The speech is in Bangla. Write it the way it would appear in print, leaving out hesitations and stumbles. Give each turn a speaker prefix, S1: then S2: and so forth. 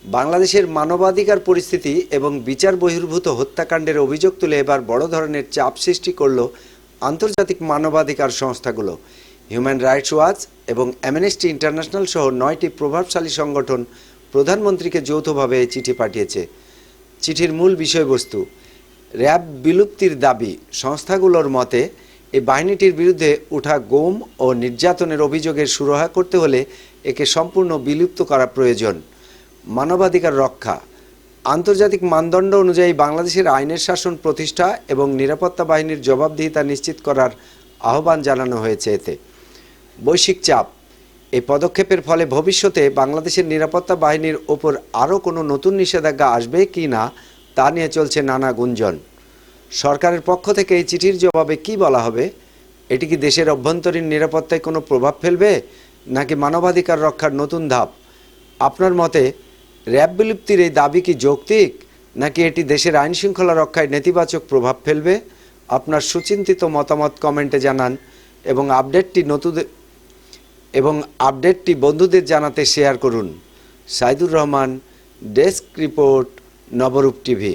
S1: বাংলাদেশের মানবাধিকার পরিস্থিতি এবং বিচার বহির্ভূত হত্যাকাণ্ডের অভিযোগ তুলে এবার বড় ধরনের চাপ সৃষ্টি করল আন্তর্জাতিক মানবাধিকার সংস্থাগুলো। হিউম্যান রাইটস ওয়াচ এবং অ্যামনেস্টি ইন্টারন্যাশনাল সহ 9টি প্রভাবশালী সংগঠন প্রধানমন্ত্রীকে যৌথভাবে এই চিঠি পাঠিয়েছে। চিঠির মূল বিষয়বস্তু র্যাব বিলুপ্তির দাবি। সংস্থাগুলোর মতে এই বাহিনীটির বিরুদ্ধে ওঠা গুম ও নির্যাতনের অভিযোগের সুরাহা করতে হলে একে সম্পূর্ণ বিলুপ্ত করা প্রয়োজন। মানবাধিকার রক্ষা। আন্তর্জাতিক মানদণ্ড অনুযায়ী বাংলাদেশের আইনের শাসন প্রতিষ্ঠা এবং নিরাপত্তা বাহিনীর জবাবদিহিতা নিশ্চিত করার আহ্বান জানানো হয়েছে। এতে বৈশ্বিক চাপ। এই পদক্ষেপের ফলে ভবিষ্যতে বাংলাদেশের নিরাপত্তা বাহিনীর ওপর আরও কোনো নতুন নিষেধাজ্ঞা আসবে কি না তা নিয়ে চলছে নানা গুঞ্জন। সরকারের পক্ষ থেকে এই চিঠির জবাবে কি বলা হবে? এটি কি দেশের অভ্যন্তরীণ নিরাপত্তায় কোনো প্রভাব ফেলবে নাকি মানবাধিকার রক্ষার নতুন ধাপ? আপনার মতে র্যাব বিলুপ্তির এই দাবি কি যৌক্তিক নাকি এটি দেশের আইন শৃঙ্খলা রক্ষায় নেতিবাচক প্রভাব ফেলবে? আপনার সুচিন্তিত মতামত কমেন্টে জানান এবং আপডেটটি বন্ধুদের জানাতে শেয়ার করুন। সাইদুর রহমান, ডেস্ক রিপোর্ট, নবরূপ টিভি।